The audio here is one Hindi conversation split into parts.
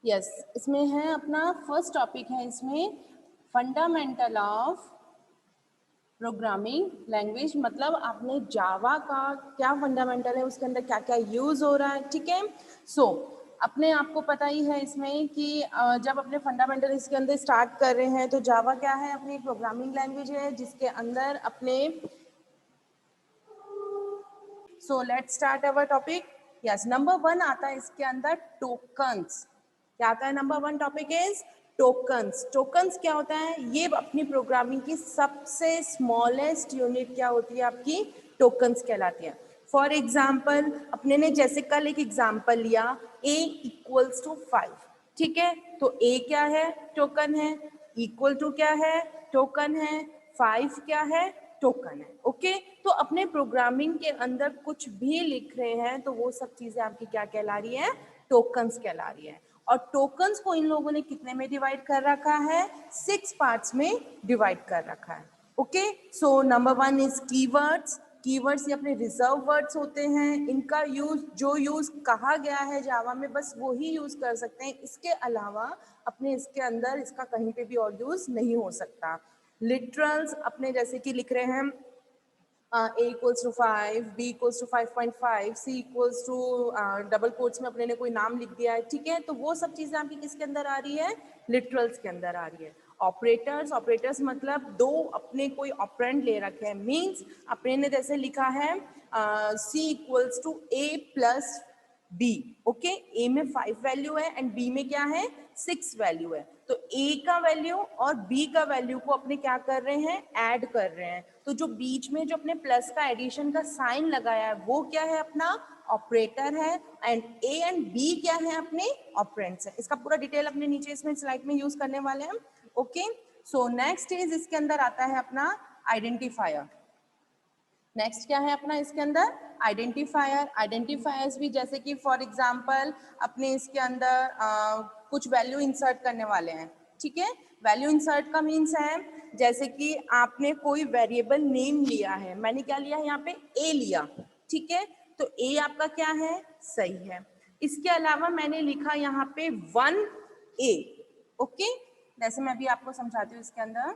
यस, इसमें है अपना फर्स्ट टॉपिक है इसमें फंडामेंटल ऑफ प्रोग्रामिंग लैंग्वेज, मतलब आपने जावा का क्या फंडामेंटल है, उसके अंदर क्या क्या यूज हो रहा है। ठीक है, सो अपने आपको पता ही है इसमें कि जब अपने फंडामेंटल इसके अंदर स्टार्ट कर रहे हैं तो जावा क्या है, अपनी प्रोग्रामिंग लैंग्वेज है जिसके अंदर अपने सो let's start our topic. Yes, number 1 आता है इसके अंदर टोकन्स। क्या आता है? Number 1 topic is tokens. Tokens क्या होता है? ये अपनी प्रोग्रामिंग की सबसे स्मॉलेस्ट यूनिट क्या होती है आपकी? टोकन्स कहलाती है। फॉर एग्जाम्पल, अपने ने जैसे कल एक एग्जाम्पल लिया a इक्वल्स टू 5। ठीक है, तो a क्या है? टोकन है। इक्वल टू क्या है? टोकन है। 5 क्या है? टोकन है। ओके, तो अपने प्रोग्रामिंग के अंदर कुछ भी लिख रहे हैं तो वो सब चीजें आपकी क्या कहला रही है? टोकन्स कहला रही है। और टोकन्स को इन लोगों ने कितने में डिवाइड कर रखा है? 6 पार्ट्स में डिवाइड कर रखा है। Okay, so number 1 is keywords. Keywords ये अपने रिजर्व वर्ड्स होते हैं, इनका यूज जो यूज कहा गया है जावा में बस वो ही यूज कर सकते हैं, इसके अलावा अपने इसके अंदर इसका कहीं पे भी और यूज नहीं हो सकता। लिटरल्स अपने जैसे कि लिख रहे हैं a equals to 5, b equals to 5.5, c equals to double quotes में अपने ने कोई नाम लिख दिया है। ठीक है, तो वो सब चीजें आपकी किसके अंदर आ रही है? लिटरल्स के अंदर आ रही है। ऑपरेटर्स, ऑपरेटर्स मतलब दो अपने कोई ऑपरेंड ले रखे हैं, मीन्स अपने ने जैसे लिखा है c equals to a plus B. Okay, A में 5 वैल्यू है एंड बी में क्या है? 6 वैल्यू है। तो ए का वैल्यू और बी का वैल्यू को अपने क्या कर रहे हैं? ऐड कर रहे हैं। तो जो बीच में जो अपने प्लस का एडिशन का साइन लगाया है वो क्या है? अपना ऑपरेटर है। एंड ए एंड बी क्या है? अपने ऑपरेंड्स है। इसका पूरा डिटेल अपने नीचे इसमें स्लाइड में यूज करने वाले हैं। ओके, सो नेक्स्ट इज इसके अंदर आता है अपना आइडेंटिफायर। नेक्स्ट क्या है अपना इसके अंदर? आइडेंटिफायर। आइडेंटिफायर्स भी जैसे कि फॉर एग्जांपल अपने इसके अंदर कुछ वैल्यू इंसर्ट करने वाले हैं। ठीक है, वैल्यू इंसर्ट का मीन्स है जैसे कि आपने कोई वेरिएबल नेम लिया है, मैंने क्या लिया है यहाँ पे? ए लिया। ठीक है, तो ए आपका क्या है? सही है। इसके अलावा मैंने लिखा यहाँ पे 1a। ओके, जैसे मैं अभी आपको समझाती हूँ इसके अंदर।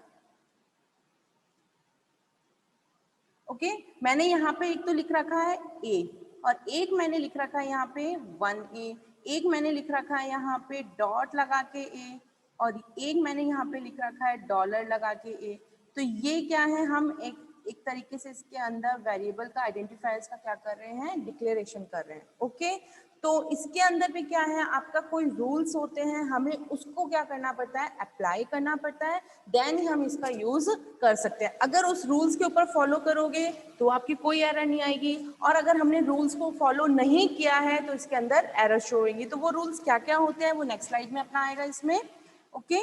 ओके, मैंने यहाँ पे एक तो लिख रखा है a और एक मैंने लिख रखा है यहाँ पे 1a, एक मैंने लिख रखा है यहाँ पे डॉट लगा के a और एक मैंने यहाँ पे लिख रखा है डॉलर लगा के a। तो ये क्या है? हम एक तरीके से इसके अंदर वेरिएबल का आइडेंटिफायर्स का क्या कर रहे हैं? डिक्लेरेशन कर रहे हैं। ओके, तो इसके अंदर भी क्या है? आपका कोई रूल्स होते हैं, हमें उसको क्या करना पड़ता है? अप्लाई करना पड़ता है, देन ही हम इसका यूज कर सकते हैं। अगर उस रूल्स के ऊपर फॉलो करोगे तो आपकी कोई एरर नहीं आएगी, और अगर हमने रूल्स को फॉलो नहीं किया है तो इसके अंदर एरर शो होगी। तो वो रूल्स क्या क्या होते हैं वो नेक्स्ट स्लाइड में अपना आएगा इसमें। ओके,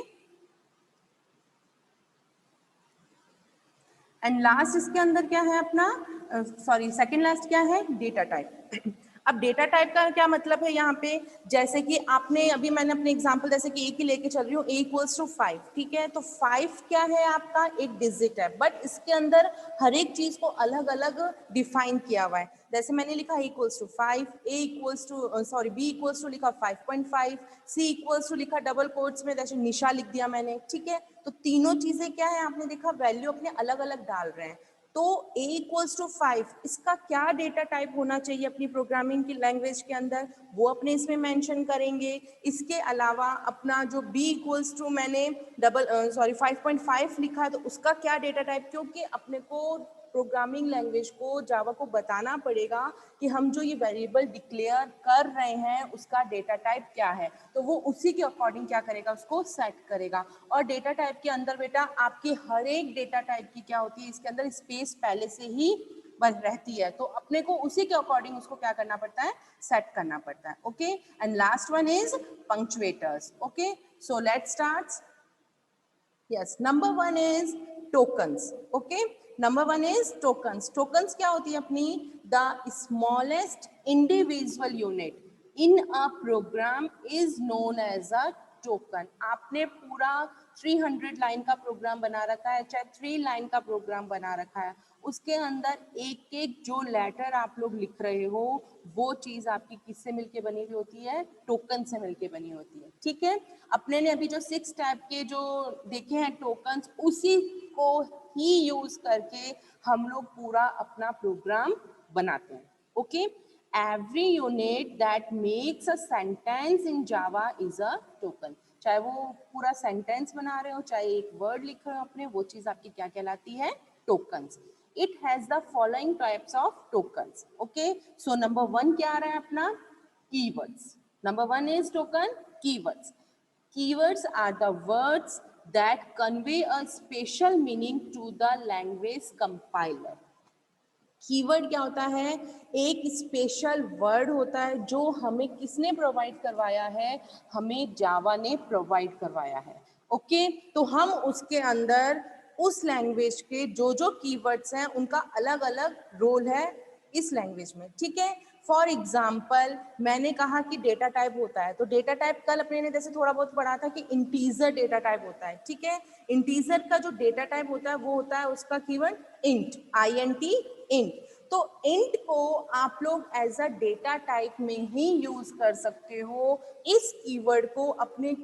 एंड लास्ट इसके अंदर क्या है अपना? सॉरी, सेकंड लास्ट क्या है? Data type. अब डेटा टाइप का क्या मतलब है यहाँ पे? जैसे कि आपने अभी मैंने अपने एग्जांपल जैसे कि ए की लेके चल रही हूँ, a इक्वल्स टू 5। ठीक है, तो 5 क्या है? आपका एक डिजिट है, बट इसके अंदर हर एक चीज को अलग अलग डिफाइन किया हुआ है। जैसे मैंने लिखा a equals to 5, a equals to sorry b equals to लिखा 5.5, c इक्वल्स टू लिखा डबल कोट्स में जैसे निशा लिख दिया मैंने। ठीक है, तो तीनों चीजें क्या है? आपने देखा वैल्यू अपने अलग अलग डाल रहे हैं। तो a इक्वल्स टू 5 इसका क्या डेटा टाइप होना चाहिए अपनी प्रोग्रामिंग की लैंग्वेज के अंदर, वो अपने इसमें मेंशन करेंगे। इसके अलावा अपना जो b इक्वल्स टू मैंने 5.5 लिखा है तो उसका क्या डेटा टाइप, क्योंकि अपने को प्रोग्रामिंग लैंग्वेज को जावा को बताना पड़ेगा कि हम जो ये वेरिएबल डिक्लेयर कर रहे हैं उसका डेटा टाइप क्या है, तो वो उसी के अकॉर्डिंग क्या करेगा? उसको सेट करेगा। और डेटा टाइप के अंदर बेटा आपकी हर एक डेटा टाइप की क्या होती है? इसके अंदर स्पेस पहले से ही बन रहती है, तो अपने को उसी के अकॉर्डिंग उसको क्या करना पड़ता है? सेट करना पड़ता है। Okay, and last one is punctuators. Okay, so let's start. Yes, number 1 is tokens. Okay, number 1 is tokens. Tokens क्या होती है अपनी? The smallest individual unit in a program is known as a token. आपने पूरा 300 लाइन का प्रोग्राम बना रखा है, चाहे 3 लाइन का प्रोग्राम बना रखा है, उसके अंदर एक एक जो लेटर आप लोग लिख रहे हो वो चीज आपकी किससे मिलके बनी हुई होती है? टोकन से मिलके बनी होती है। ठीक है, अपने ने अभी जो 6 टाइप के जो देखे हैं टोकन्स, उसी को ही यूज करके हम लोग पूरा अपना प्रोग्राम बनाते हैं। Okay, every unit that makes a sentence in Java is a token। चाहे वो पूरा सेंटेंस बना रहे हो, चाहे एक वर्ड लिख रहे हो अपने, वो चीज आपकी क्या कहलाती है? Tokens. It has the following types of tokens. Okay, so number 1 क्या आ रहा है अपना? Keywords. Number 1 is token keywords. Keywords are the words that convey a special meaning to the language compiler। Keyword क्या होता है? एक स्पेशल वर्ड होता है जो हमें किसने प्रोवाइड करवाया है? हमें जावा ने प्रोवाइड करवाया है। ओके, तो हम उसके अंदर उस लैंग्वेज के जो जो कीवर्ड्स हैं उनका अलग अलग रोल है इस लैंग्वेज में। ठीक है, फॉर एग्जाम्पल मैंने कहा कि डेटा टाइप होता है, तो डेटा टाइप कल अपने ने जैसे थोड़ा बहुत पढ़ा था कि इंटीजर डेटा टाइप होता है। ठीक है, इंटीजर का जो डेटा टाइप होता है वो होता है उसका कीवर्ड इंट, INT, इंट। तो इंट को आप लोग एज अ डेटा टाइप में ही यूज कर सकते हो। इस कीवर्ड को अपने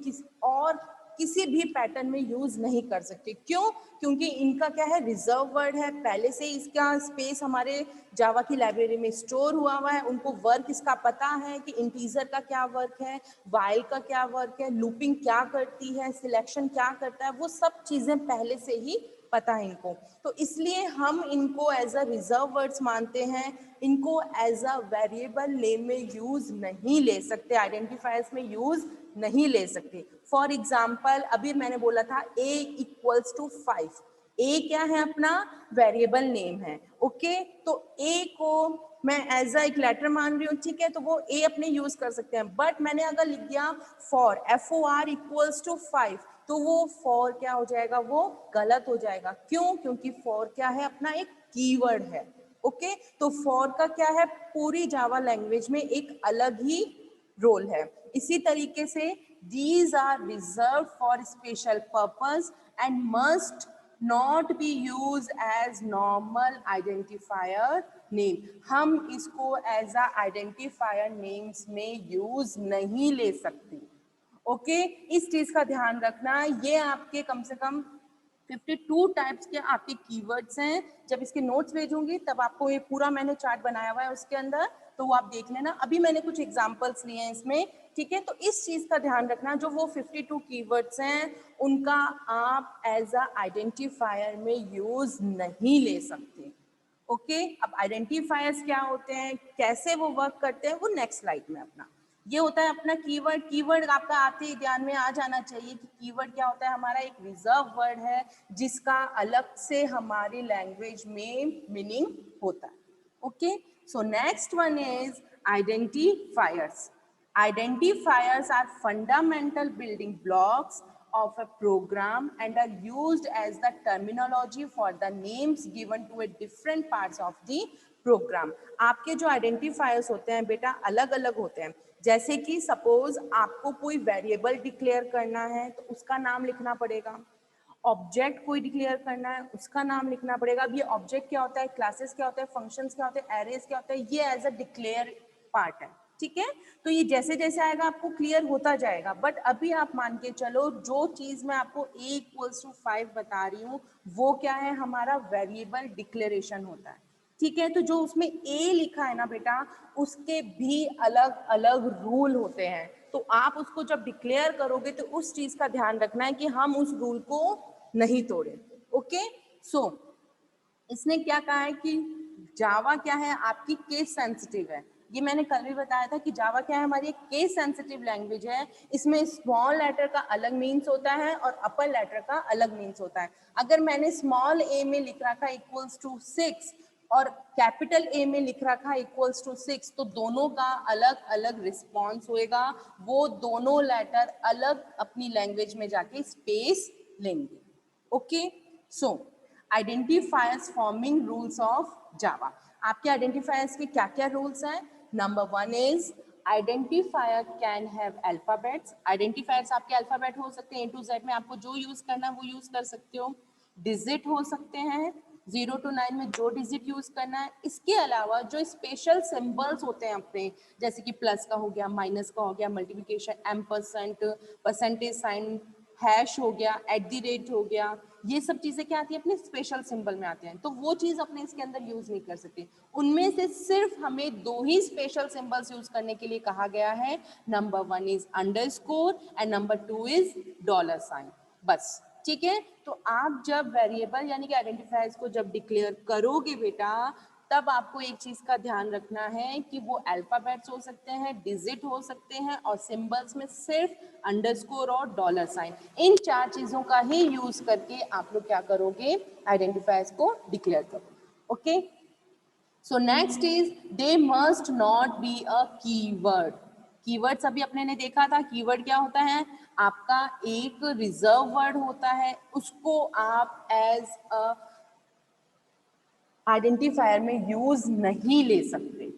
किसी भी पैटर्न में यूज नहीं कर सकते। क्यों? क्योंकि इनका क्या है? रिजर्व वर्ड है, पहले से इसका स्पेस हमारे जावा की लाइब्रेरी में स्टोर हुआ है। उनको वर्क इसका पता है कि इंटीजर का क्या वर्क है, वाइल का क्या वर्क है, लूपिंग क्या करती है, सिलेक्शन क्या करता है, वो सब चीजें पहले से ही पता है इनको। तो इसलिए हम इनको एज अ रिजर्व वर्ड्स मानते हैं। इनको एज अ वेरिएबल नेम में यूज नहीं ले सकते, आइडेंटिफायर्स में यूज नहीं ले सकते। फॉर एग्जाम्पल अभी मैंने बोला था a इक्वल्स टू 5। a क्या है? अपना वेरिएबल नेम है। ओके, तो a को मैं एज अ एक लेटर मान रही हूँ। ठीक है, तो वो a अपने यूज कर सकते हैं। बट मैंने अगर लिख दिया फॉर, FOR इक्वल्स टू 5, तो वो फॉर क्या हो जाएगा? वो गलत हो जाएगा। क्यों? क्योंकि फॉर क्या है? अपना एक कीवर्ड है। ओके, तो फॉर का क्या है? पूरी जावा लैंग्वेज में एक अलग ही रोल है। इसी तरीके से these are reserved for special purpose and must not be used as normal identifier name। हम इसको एज अ आइडेंटिफायर नेम्स में यूज नहीं ले सकते। ओके, इस चीज का ध्यान रखना। ये आपके कम से कम 52 टाइप्स के आपके कीवर्ड्स हैं। जब इसके नोट्स भेजूंगी तब आपको ये पूरा मैंने चार्ट बनाया हुआ है उसके अंदर, तो वो आप देख लेना। अभी मैंने कुछ एग्जांपल्स लिए हैं इसमें। ठीक है, तो इस चीज का ध्यान रखना, जो वो 52 कीवर्ड्स हैं उनका आप एज अ आइडेंटिफायर में यूज नहीं ले सकते। ओके, अब आइडेंटिफायर्स क्या होते हैं, कैसे वो वर्क करते हैं, वो नेक्स्ट स्लाइड में अपना ये होता है अपना कीवर्ड। कीवर्ड आपका आते ही ध्यान में आ जाना चाहिए कि कीवर्ड क्या होता है? हमारा एक रिजर्व वर्ड है जिसका अलग से हमारी लैंग्वेज में मीनिंग होता है। Okay, so next one is identifiers. Identifiers are fundamental building blocks of a program and are used as the terminology for the names given to a different parts of the program। आपके जो आइडेंटिफायर्स होते हैं बेटा अलग अलग होते हैं। जैसे कि सपोज आपको कोई वेरिएबल डिक्लेयर करना है तो उसका नाम लिखना पड़ेगा। ऑब्जेक्ट कोई डिक्लेयर करना है उसका नाम लिखना पड़ेगा। अब ये ऑब्जेक्ट क्या होता है, क्लासेस क्या होता है, फंक्शंस क्या होते हैं, एरेज क्या होता है, ये एज अ डिक्लेयर पार्ट है। ठीक है, तो ये जैसे जैसे आएगा आपको क्लियर होता जाएगा। बट अभी आप मान के चलो जो चीज मैं आपको a इक्वल्स टू 5 बता रही हूँ वो क्या है? हमारा वेरिएबल डिक्लेरेशन होता है। ठीक है, तो जो उसमें a लिखा है ना बेटा, उसके भी अलग अलग रूल होते हैं। तो आप उसको जब डिक्लेयर करोगे तो उस चीज का ध्यान रखना है कि हम उस रूल को नहीं तोड़े। ओके, सो इसने क्या कहा है कि जावा क्या है? आपकी केस सेंसिटिव है। ये मैंने कल भी बताया था कि जावा क्या है? हमारी एक केस सेंसिटिव लैंग्वेज है। इसमें स्मॉल लेटर का अलग मीन्स होता है और अपर लेटर का अलग मीन्स होता है। अगर मैंने स्मॉल a में लिख रखा इक्वल्स टू 6 और कैपिटल A में लिख रखा इक्वल्स टू 6, तो दोनों का अलग अलग रिस्पॉन्स होएगा। वो दोनों लेटर अलग अपनी लैंग्वेज में जाके स्पेस लेंगे। Okay, so identifiers forming rules of Java. आपके आइडेंटिफायर्स के क्या क्या रूल्स हैं? Number 1 is identifier can have alphabets, identifiers आपके अल्फाबेट हो सकते हैं, A to Z में आपको जो यूज करना है वो यूज कर सकते हो। डिजिट हो सकते हैं, 0 to 9 में जो डिजिट यूज करना है। इसके अलावा जो स्पेशल सिंबल्स होते हैं अपने, जैसे कि प्लस का हो गया, माइनस का हो गया, multiplication, ampersand, percentage sign, hash हो गया, एट द रेट हो गया, ये सब चीजें क्या आती है अपने स्पेशल सिंबल में आते हैं, तो वो चीज अपने इसके अंदर यूज नहीं कर सकते। उनमें से सिर्फ हमें 2 ही स्पेशल सिंबल्स यूज करने के लिए कहा गया है। Number 1 is underscore and number 2 is dollar sign, बस। ठीक है, तो आप जब वेरिएबल यानी कि आइडेंटिफायर्स को जब डिक्लेयर करोगे बेटा, तब आपको एक चीज का ध्यान रखना है कि वो अल्फाबेट्स हो सकते हैं, डिजिट हो सकते हैं, और सिंबल्स में सिर्फ अंडरस्कोर और डॉलर साइन, इन 4 चीजों का ही यूज करके आप लोग क्या करोगे, आइडेंटिफायर्स को डिक्लेयर करोगे। Okay, so next is they must not be a keyword. Keywords अभी अपने ने देखा था, कीवर्ड क्या होता है, आपका एक रिजर्व वर्ड होता है, उसको आप एज अ आइडेंटिफायर में यूज नहीं ले सकते।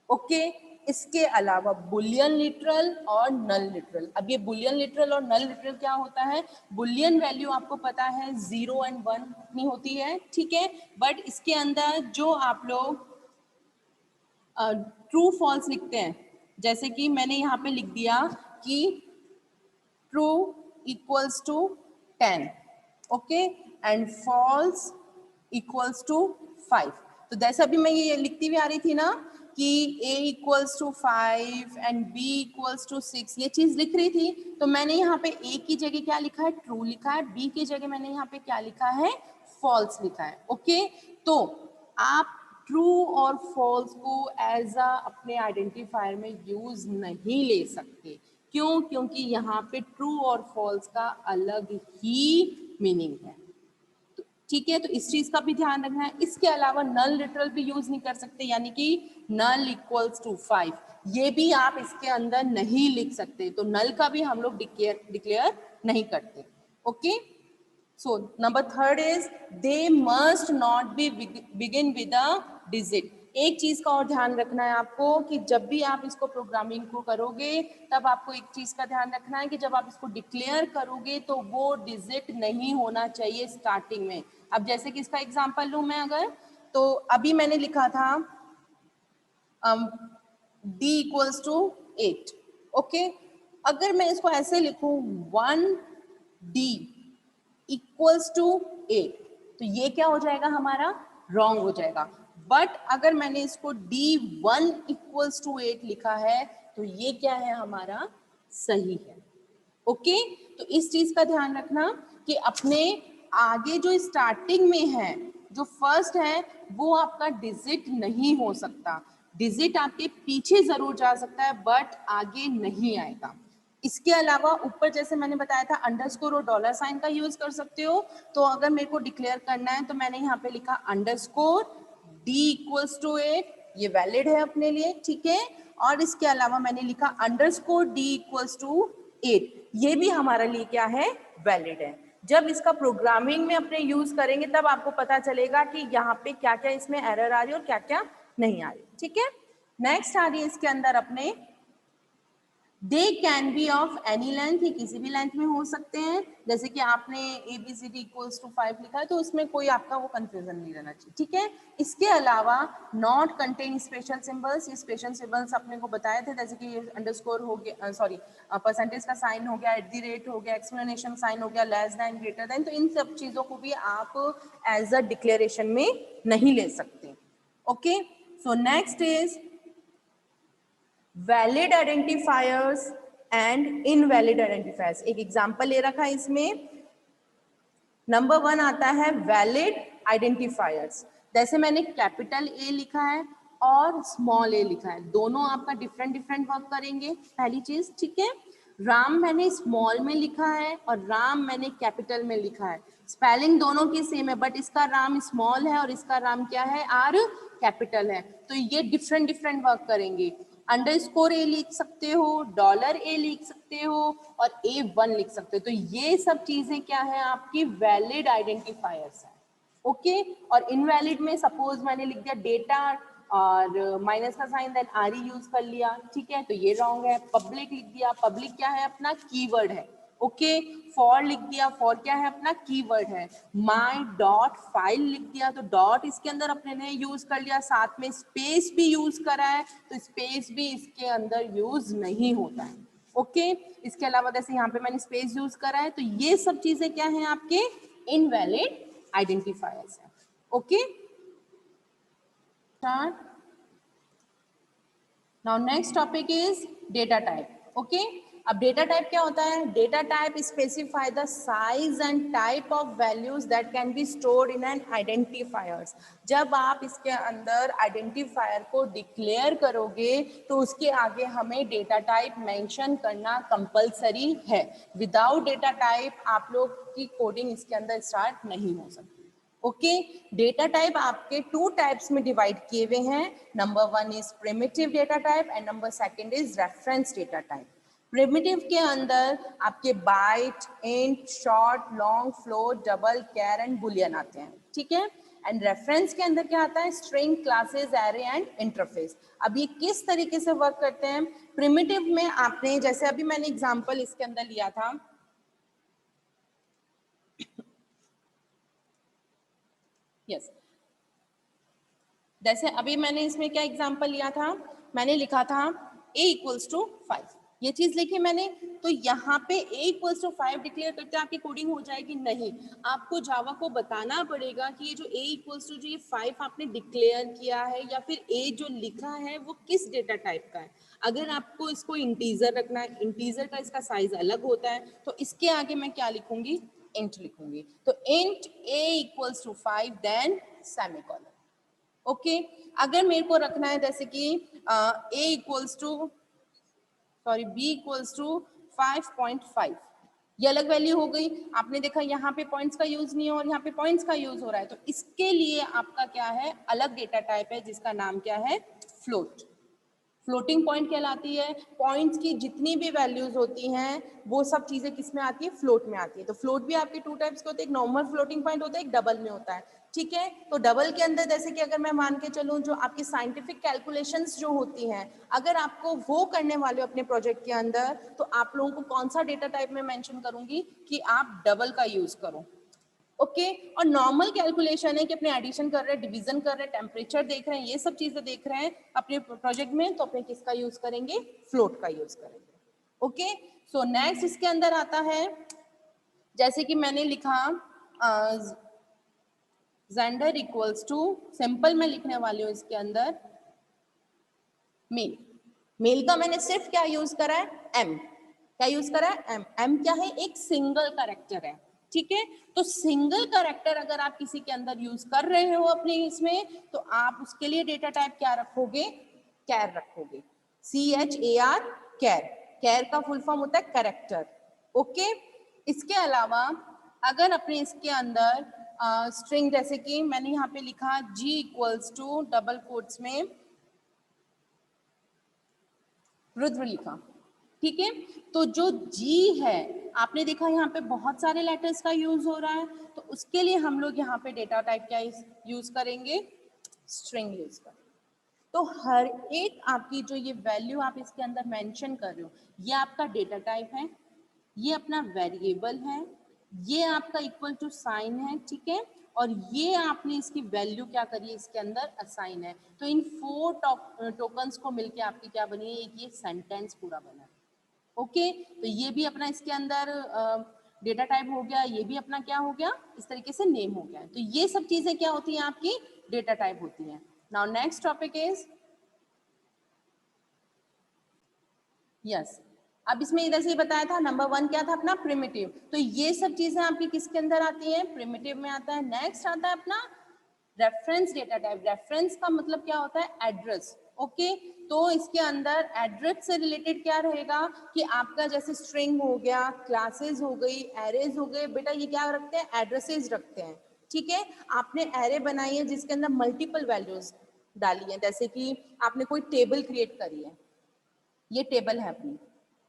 ओके, इसके अलावा बुलियन लिटरल और नल लिटरल। अब ये बुलियन लिटरल और नल लिटरल क्या होता है, बुलियन वैल्यू आपको पता है 0 एंड 1 नहीं होती है, ठीक है, बट इसके अंदर जो आप लोग ट्रू फॉल्स लिखते हैं, जैसे कि मैंने यहाँ पे लिख दिया कि true equals to 10, okay, and false equals to 5। तो जैसे अभी मैं ये लिखती हुई आ रही थी ना कि a equals to 5 and b equals to 6, ये चीज लिख रही थी, तो मैंने यहाँ पे a की जगह क्या लिखा है, ट्रू लिखा है, b की जगह मैंने यहाँ पे क्या लिखा है, फॉल्स लिखा है। ओके, तो आप ट्रू और फॉल्स को एज अ अपने आइडेंटिफायर में यूज नहीं ले सकते। क्यों? क्योंकि यहाँ पे ट्रू और फॉल्स का अलग ही मीनिंग है। ठीक है, तो इस चीज का भी ध्यान रखना है। इसके अलावा नल लिटरल भी यूज नहीं कर सकते, यानी कि नल इक्वल्स टू 5, ये भी आप इसके अंदर नहीं लिख सकते, तो नल का भी हम लोग डिक्लेयर नहीं करते। Okay, so number 3 is they must not be begin with a digit. एक चीज का और ध्यान रखना है आपको कि जब भी आप इसको प्रोग्रामिंग को करोगे, तब आपको एक चीज का ध्यान रखना है कि जब आप इसको डिक्लेयर करोगे तो वो डिजिट नहीं होना चाहिए स्टार्टिंग में। अब जैसे कि इसका एग्जांपल लूं मैं अगर, तो अभी मैंने लिखा था d इक्वल्स टू 8, ओके, अगर मैं इसको ऐसे लिखूं 1d इक्वल्स टू 8, तो ये क्या हो जाएगा हमारा, रॉन्ग हो जाएगा। बट अगर मैंने इसको d1 इक्वल्स टू 8 लिखा है, तो ये क्या है हमारा, सही है। ओके, तो इस चीज का ध्यान रखना कि अपने आगे जो स्टार्टिंग में है, जो फर्स्ट है, वो आपका डिजिट नहीं हो सकता। डिजिट आपके पीछे जरूर जा सकता है बट आगे नहीं आएगा। इसके अलावा ऊपर जैसे मैंने बताया था अंडरस्कोर और डॉलर साइन का यूज कर सकते हो। तो अगर मेरे को डिक्लेयर करना है तो मैंने यहाँ पे लिखा अंडरस्कोर d इक्वल्स टू 8, ये वैलिड है अपने लिए, ठीक है। और इसके अलावा मैंने लिखा अंडरस्कोर d इक्वल्स टू 8, ये भी हमारे लिए क्या है, वैलिड है। जब इसका प्रोग्रामिंग में अपने यूज करेंगे तब आपको पता चलेगा कि यहाँ पे क्या क्या इसमें एरर आ रही है और क्या क्या नहीं आ रही, ठीक है। नेक्स्ट आ रही है इसके अंदर अपने they can be of any length, ये किसी भी लेंथ में हो सकते हैं। जैसे कि आपने ABCD इक्वल्स टू 5 लिखा है तो उसमें कोई आपका वो कंफ्यूजन नहीं रहना चाहिए, ठीक है। इसके अलावा नॉट कंटेन स्पेशल सिंबल्स, ये स्पेशल सिंबल्स अपने को बताए थे, जैसे कि अंडरस्कोर हो गया, सॉरी परसेंटेज का साइन हो गया, एट द रेट हो गया, एक्सप्लेनेशन साइन हो गया, लेस देन, ग्रेटर देन, तो इन सब चीजों को भी आप एज अ डिक्लेरेशन में नहीं ले सकते। Okay, so next is valid identifiers and invalid identifiers. एक एग्जांपल ले रखा है इसमें। नंबर 1 आता है वैलिड आइडेंटिफायर्स। जैसे मैंने कैपिटल A लिखा है और स्मॉल a लिखा है, दोनों आपका डिफरेंट डिफरेंट वर्क करेंगे, पहली चीज, ठीक है। राम मैंने स्मॉल में लिखा है और राम मैंने कैपिटल में लिखा है, स्पेलिंग दोनों की सेम है, बट इसका राम स्मॉल है और इसका राम क्या है, आर कैपिटल है, तो ये डिफरेंट डिफरेंट वर्क करेंगे। अंडरस्कोर ए लिख सकते हो, डॉलर ए लिख सकते हो और A1 लिख सकते हो, तो ये सब चीजें क्या है, आपकी वैलिड आइडेंटिफायर्स है। ओके, और इनवैलिड में सपोज मैंने लिख दिया डेटा और माइनस का साइन देन आर यूज कर लिया, ठीक है, तो ये रॉन्ग है। पब्लिक लिख दिया, पब्लिक क्या है अपना कीवर्ड है, ओके। फॉर लिख दिया, फॉर क्या है अपना कीवर्ड है। माई डॉट फाइल लिख दिया, तो डॉट इसके अंदर अपने ने यूज कर लिया, साथ में स्पेस भी यूज करा है, तो स्पेस भी इसके अंदर यूज नहीं होता है, ओके। इसके अलावा जैसे यहाँ पे मैंने स्पेस यूज करा है, तो ये सब चीजें क्या है आपके इनवैलिड आइडेंटिफायर्स है, okay. Start. Now next topic is data type, okay. अब डेटा टाइप क्या होता है? Data type specify the size and type of values that can be stored in an identifiers. जब आप इसके अंदर आइडेंटिफायर को डिक्लेयर करोगे तो उसके आगे हमें डेटा टाइप मेंशन करना कंपलसरी है। विदाउट डेटा टाइप आप लोग की कोडिंग इसके अंदर स्टार्ट नहीं हो सकती, ओके। डेटा टाइप आपके टू टाइप्स में डिवाइड किए हुए हैं। Number one is primitive data type and number second is reference data type. Primitive के अंदर आपके byte, int, short, long, float, double, char and boolean आते हैं, ठीक है। एंड रेफरेंस के अंदर क्या आता है? String, classes, array and interface. अब ये किस तरीके से वर्क करते हैं? प्रिमिटिव में आपने जैसे अभी मैंने एग्जांपल इसके अंदर लिया था, यस, जैसे अभी मैंने इसमें क्या एग्जांपल लिया था, मैंने लिखा था a इक्वल्स टू 5, ये चीज लिखी मैंने। तो यहाँ पे a इक्वल्स टू 5 डिक्लेयर करते आपकी कोडिंग हो जाएगी? नहीं, आपको जावा को बताना पड़ेगा कि ये जो a इक्वल्स टू जो ये 5 आपने डिक्लेयर किया है या फिर a जो लिखा है वो किस डेटा टाइप का है। अगर आपको इसको इंटीजर रखना है, इंटीजर का इसका साइज अलग होता है, तो इसके आगे मैं क्या लिखूंगी? इंट लिखूंगी। तो int a equals to 5 then semicolon, okay. अगर मेरे को रखना है जैसे कि a equals to sorry b equals to 5.5, ये अलग वैल्यू हो गई। आपने देखा यहाँ पे पॉइंट्स का यूज नहीं है और यहाँ पे पॉइंट्स का यूज हो रहा है, तो इसके लिए आपका क्या है? अलग डेटा टाइप है जिसका नाम क्या है? फ्लोट। फ्लोटिंग पॉइंट कहलाती है। पॉइंट्स की जितनी भी वैल्यूज होती हैं वो सब चीजें किस में आती है? फ्लोट में आती है। तो फ्लोट भी आपके टू टाइप्स के होते हैं, एक नॉर्मल फ्लोटिंग पॉइंट होता है, एक डबल में होता है, ठीक है। तो डबल के अंदर जैसे कि अगर मैं मान के चलूं जो आपकी साइंटिफिक कैलकुलेशंस जो होती हैं, अगर आपको वो करने वाले हो अपने प्रोजेक्ट के अंदर, तो आप लोगों को कौन सा डेटा टाइप में मेंशन करूंगी कि आप डबल का यूज करो, ओके। और नॉर्मल कैलकुलेशन है कि अपने एडिशन कर रहे हैं, डिवीजन कर रहे हैं, टेम्परेचर देख रहे हैं, ये सब चीजें देख रहे हैं अपने प्रोजेक्ट में, तो अपने किसका यूज करेंगे? फ्लोट का यूज करेंगे, ओके। सो नेक्स्ट इसके अंदर आता है, जैसे कि मैंने लिखा जेंडर इक्वल्स टू, सिंपल में लिखने वाली हूँ इसके अंदर मेल। मेल का मैंने सिर्फ क्या यूज करा है? एम। क्या यूज करा है? एम। एम क्या है? एक सिंगल कैरेक्टर है, ठीक है। तो सिंगल कैरेक्टर अगर आप किसी के अंदर यूज कर रहे हो अपने इसमें, तो आप उसके लिए डेटा टाइप क्या रखोगे? कैर रखोगे, CHAR, कैर। कैर का फुल फॉर्म होता है कैरेक्टर, ओके। इसके अलावा अगर अपने इसके अंदर स्ट्रिंग जैसे कि मैंने यहाँ पे लिखा G equals to double quotes में रुद्र लिखा, ठीक है। तो जो G है, आपने देखा यहाँ पे बहुत सारे लेटर्स का यूज हो रहा है, तो उसके लिए हम लोग यहाँ पे डेटा टाइप क्या यूज करेंगे? स्ट्रिंग यूज करेंगे। तो हर एक आपकी जो ये वैल्यू आप इसके अंदर मेंशन कर रहे हो, ये आपका डेटा टाइप है, ये अपना वेरिएबल है, ये आपका इक्वल टू साइन है, ठीक है। और ये आपने इसकी वैल्यू क्या करी है? इसके अंदर असाइन है। तो इन 4 टोकन्स को मिलके आपकी क्या बनी है? एक ये सेंटेंस पूरा बना है, ओके। तो ये भी अपना इसके अंदर डेटा टाइप हो गया, ये भी अपना क्या हो गया? इस तरीके से नेम हो गया है। तो ये सब चीजें क्या होती हैं? आपकी डेटा टाइप होती हैं। Now next topic is yes. अब इसमें इधर से ही बताया था, नंबर 1 क्या था अपना? प्रिमिटिव। तो ये सब चीजें आपकी किसके अंदर आती हैं? प्रिमिटिव में आता है। नेक्स्ट आता है अपना रेफरेंस डेटा टाइप। रेफरेंस का मतलब क्या होता है? Address, okay. तो इसके अंदर एड्रेस से रिलेटेड क्या रहेगा कि आपका जैसे स्ट्रिंग हो गया, क्लासेस हो गई, एरेज हो गए, बेटा ये क्या रखते हैं? एड्रेसेस रखते हैं, ठीक है। आपने एरे बनाई है जिसके अंदर मल्टीपल वैल्यूज डाली है, जैसे कि आपने कोई टेबल क्रिएट करी है, ये टेबल है अपनी,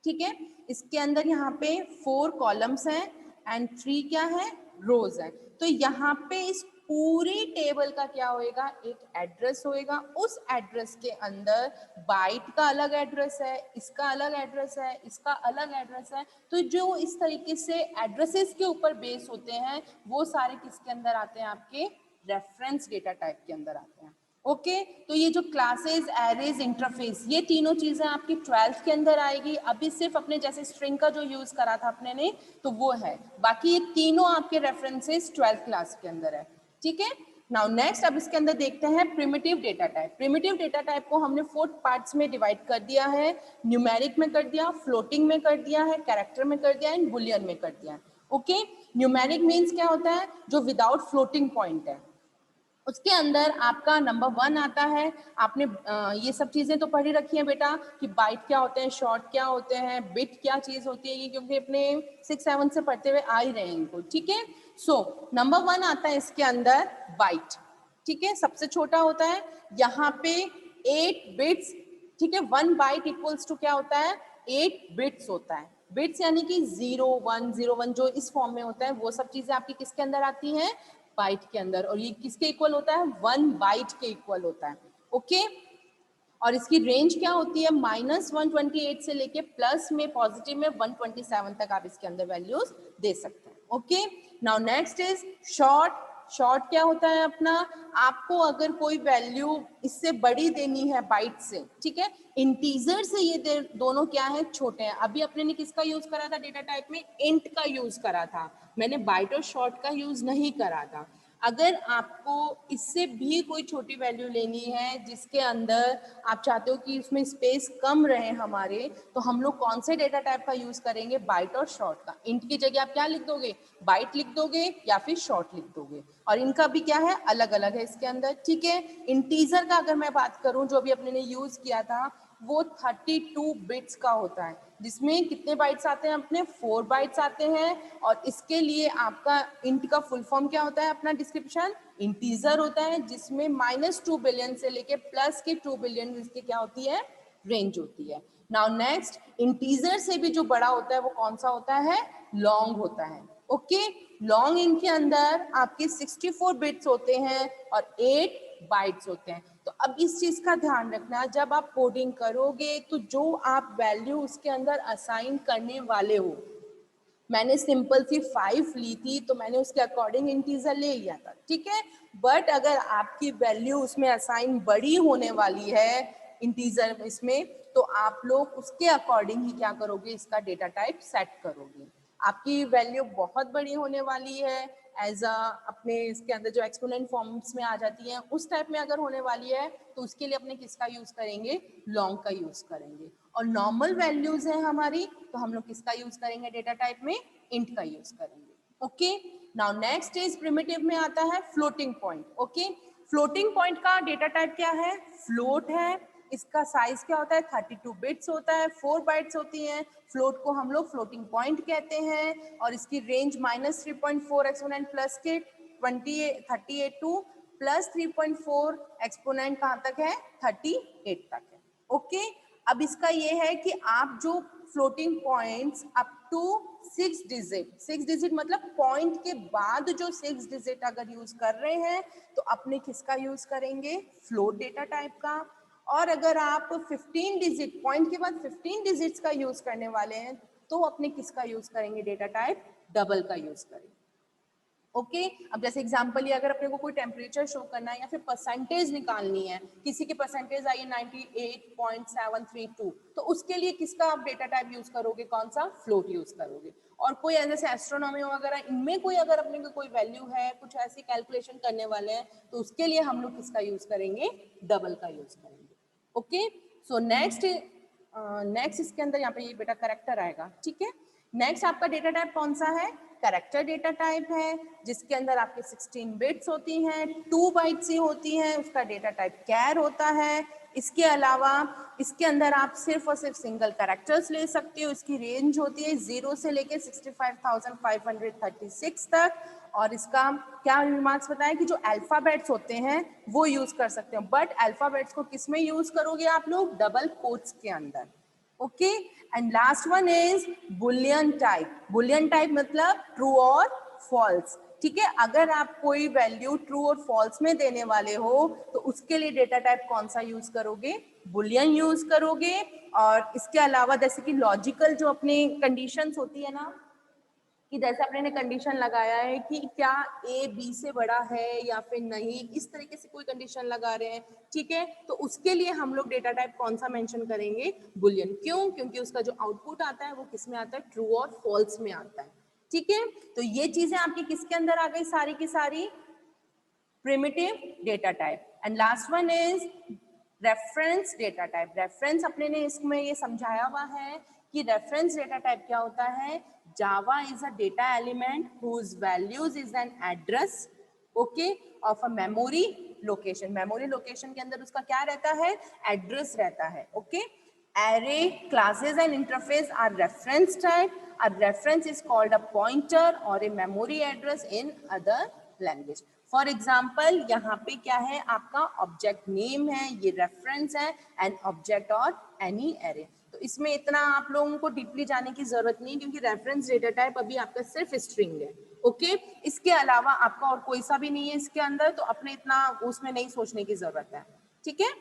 ठीक है। इसके अंदर यहाँ पे 4 कॉलम्स हैं एंड 3 क्या है? रोज है। तो यहाँ पे इस पूरी टेबल का क्या होएगा, एक एड्रेस होएगा। उस एड्रेस के अंदर बाइट का अलग एड्रेस है, इसका अलग एड्रेस है, इसका अलग एड्रेस है। तो जो इस तरीके से एड्रेसेस के ऊपर बेस होते हैं वो सारे किसके अंदर आते हैं, आपके रेफरेंस डेटा टाइप के अंदर आते हैं। ओके तो ये जो क्लासेस, एरेज, इंटरफेस, ये तीनों चीजें आपकी 12th के अंदर आएगी। अभी सिर्फ अपने जैसे स्ट्रिंग का जो यूज करा था अपने ने तो वो है, बाकी ये तीनों आपके रेफरेंसेस 12th क्लास के अंदर है। ठीक है, नाउ नेक्स्ट अब इसके अंदर देखते हैं primitive data type. Primitive data type को हमने 4 पार्ट्स में डिवाइड कर दिया है। न्यूमेरिक में कर दिया, फ्लोटिंग में कर दिया है, कैरेक्टर में कर दिया एंड बुलियन में कर दिया है। ओके, न्यूमेरिक मीन्स क्या होता है, जो विदाउट फ्लोटिंग पॉइंट है। उसके अंदर आपका नंबर 1 आता है। आपने ये सब चीजें तो पढ़ी रखी हैं बेटा कि बाइट क्या होते हैं, शॉर्ट क्या होते हैं, बिट क्या चीज होती है, ये क्योंकि अपने 6-7 से पढ़ते हुए आ ही रहे हैं इनको। ठीक है, सो नंबर 1 आता है इसके अंदर बाइट। ठीक है, सबसे छोटा होता है यहाँ पे 8 बिट्स। ठीक है, 1 बाइट इक्वल्स टू क्या होता है, 8 बिट्स होता है। बिट्स यानी कि 0101 जो इस फॉर्म में होता है वो सब चीजें आपकी किसके अंदर आती हैं, बाइट के अंदर। और ये किसके इक्वल होता है, 1 बाइट के इक्वल होता है। ओके, और इसकी रेंज क्या होती है, -128 से लेके प्लस में पॉजिटिव में 127 तक आप इसके अंदर वैल्यूज दे सकते हैं। Okay, now next is short. Short क्या होता है अपना, आपको अगर कोई वैल्यू इससे बड़ी देनी है बाइट से, ठीक है, इंटीजर से ये दोनों क्या है, छोटे हैं। अभी अपने ने किसका यूज करा था डेटा टाइप में, इंट का यूज करा था, मैंने बाइट और शॉर्ट का यूज नहीं करा था। अगर आपको इससे भी कोई छोटी वैल्यू लेनी है जिसके अंदर आप चाहते हो कि इसमें स्पेस कम रहे हमारे, तो हम लोग कौन से डेटा टाइप का यूज करेंगे, बाइट और शॉर्ट का। इंट की जगह आप क्या लिख दोगे, बाइट लिख दोगे या फिर शॉर्ट लिख दोगे, और इनका भी क्या है, अलग अलग है इसके अंदर। ठीक है, इंटीजर का अगर मैं बात करूं जो अभी अपने ने यूज किया था वो 32 बिट्स का होता है, जिसमें कितने बाइट्स आते हैं अपने, 4 बाइट्स आते हैं। और इसके लिए आपका इंट का फुल फॉर्म क्या होता है, अपना डिस्क्रिप्शन इंटीजर होता है, जिसमें -2 बिलियन से लेके प्लस के 2 बिलियन इसकी क्या होती है, रेंज होती है। नाउ नेक्स्ट, इंटीजर से भी जो बड़ा होता है वो कौन सा होता है, लॉन्ग होता है। ओके, लॉन्ग इनके अंदर आपके 64 बिट्स होते हैं और 8 बाइट्स होते हैं। तो अब इस चीज का ध्यान रखना, जब आप कोडिंग करोगे तो जो आप वैल्यू उसके अंदर असाइन करने वाले हो, मैंने सिंपल सी 5 ली थी तो मैंने उसके अकॉर्डिंग इंटीजर ले लिया था। ठीक है, बट अगर आपकी वैल्यू उसमें असाइन बड़ी होने वाली है इंटीजर इसमें, तो आप लोग उसके अकॉर्डिंग ही क्या करोगे, इसका डेटा टाइप सेट करोगे। आपकी वैल्यू बहुत बड़ी होने वाली है, एज अ अपने इसके अंदर जो एक्सपोनेंट फॉर्म्स में आ जाती है उस टाइप में अगर होने वाली है, तो उसके लिए अपने किसका यूज करेंगे, लॉन्ग का यूज करेंगे। और नॉर्मल वैल्यूज है हमारी, तो हम लोग किसका यूज करेंगे डेटा टाइप में, इंट का यूज करेंगे। Okay, now next is primitive में आता है floating point. Okay, floating point का डेटा टाइप क्या है, फ्लोट है। इसका साइज क्या होता है, 32 बिट्स होता है, 4 बाइट्स होती हैं। फ्लोट को हम लोग फ्लोटिंग पॉइंट कहते हैं। और इसकी रेंज -3.4 एक्सपोनेंट प्लस के 38 टू प्लस 3.4 एक्सपोनेंट कहाँ तक है, 38 तक है। ओके, अब इसका ये है कि आप जो floating points up to 6 digit मतलब पॉइंट के बाद जो 6 डिजिट अगर यूज कर रहे हैं तो अपने किसका यूज करेंगे, फ्लोट डेटा टाइप का। और अगर आप 15 डिजिट पॉइंट के बाद 15 डिजिट्स का यूज करने वाले हैं तो अपने किसका यूज करेंगे, डेटा टाइप डबल का यूज करेंगे। ओके, अब जैसे एग्जांपल ये, अगर अपने को कोई टेम्परेचर शो करना है या फिर परसेंटेज निकालनी है, किसी की परसेंटेज आई है 98.732, तो उसके लिए किसका आप डेटा टाइप यूज करोगे, कौन सा, फ्लोट यूज करोगे। और कोई जैसे एस्ट्रोनॉमी वगैरह, इनमें कोई अगर अपने को कोई वैल्यू है, कुछ ऐसी कैलकुलेशन करने वाले हैं, तो उसके लिए हम लोग किसका यूज करेंगे, डबल का यूज करेंगे। ओके, सो नेक्स्ट इसके अंदर यहाँ पे ये बेटा करेक्टर आएगा। ठीक है, नेक्स्ट आपका डेटा टाइप कौन सा है, कैरेक्टर डेटा टाइप है, जिसके अंदर आपके 16 बिट्स होती हैं, 2 बाइट्स ही होती हैं। उसका डेटा टाइप कैर होता है। इसके अलावा इसके अंदर आप सिर्फ और सिर्फ सिंगल कैरेक्टर्स ले सकते हो। इसकी रेंज होती है 0 से लेके 65,536 तक। और इसका क्या रिमार्क्स बताया कि जो अल्फाबेट्स होते हैं वो यूज कर सकते हो, बट अल्फाबेट्स को किस में यूज करोगे आप लोग, डबल कोट्स के अंदर। Okay, and last one is Boolean type. Boolean type मतलब ट्रू और फॉल्स। ठीक है। अगर आप कोई वैल्यू ट्रू और फॉल्स में देने वाले हो तो उसके लिए डेटा टाइप कौन सा यूज करोगे, बुलियन यूज करोगे। और इसके अलावा जैसे कि लॉजिकल जो अपने कंडीशंस होती है ना, कि जैसे आपने ने कंडीशन लगाया है कि क्या ए बी से बड़ा है या फिर नहीं, इस तरीके से कोई कंडीशन लगा रहे हैं, ठीक है, तो उसके लिए हम लोग डेटा टाइप कौन सा मेंशन करेंगे, बुलियन। क्यों? क्योंकि उसका जो आउटपुट आता है वो किस में आता है, ट्रू और फॉल्स में आता है, ठीक है। तो ये चीजें आपकी किसके अंदर आ गई सारी की सारी, primitive data type। and last one is reference data type। reference अपने ने इसमें ये समझाया हुआ है कि reference data type क्या होता है, java is a data element whose values is an address okay of a memory location। memory location के अंदर उसका क्या रहता है, address रहता है, okay। array classes and interface are reference type। a reference is called a pointer or a memory address in other language। For example यहाँ पे क्या है, आपका ऑब्जेक्ट नेम है, ये रेफरेंस है, एन ऑब्जेक्ट और एनी एरे। तो इसमें इतना आप लोगों को डीपली जाने की जरूरत नहीं, क्योंकि रेफरेंस डेटा टाइप अभी आपका सिर्फ स्ट्रिंग है, ओके। इसके अलावा आपका और कोई सा भी नहीं है इसके अंदर, तो अपने इतना उसमें नहीं सोचने की जरूरत है, ठीक है।